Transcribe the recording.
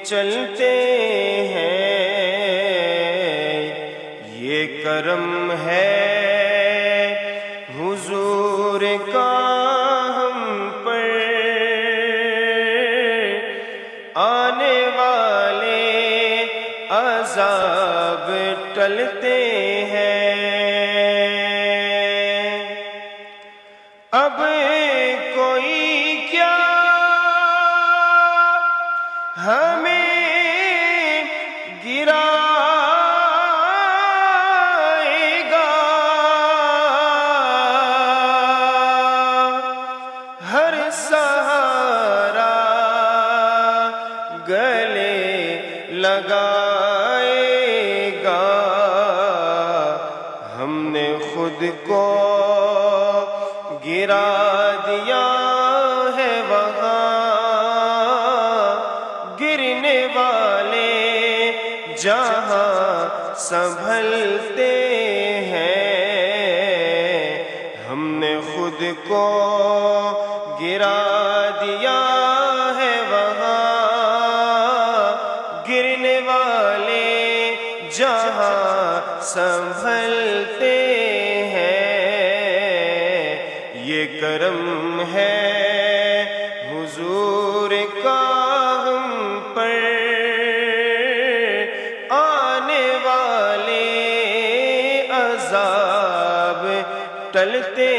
چلتے ہیں، یہ کرم ہے حضور کا ہم پر، آنے والے عذاب ٹلتے ہیں۔ اب کوئی کیا ہمیں گرائے گا، ہر سہارا گلے لگائے گا۔ ہم نے خود کو گرا دیا ہے وہاں، گرنے والے جہاں سنبھلتے ہیں۔ ہم نے خود کو گرا دیا ہے وہاں، گرنے والے جہاں سنبھلتے ہیں۔ یہ کرم ہے حضور کا ہم پر، آنے والے عذاب ٹلتے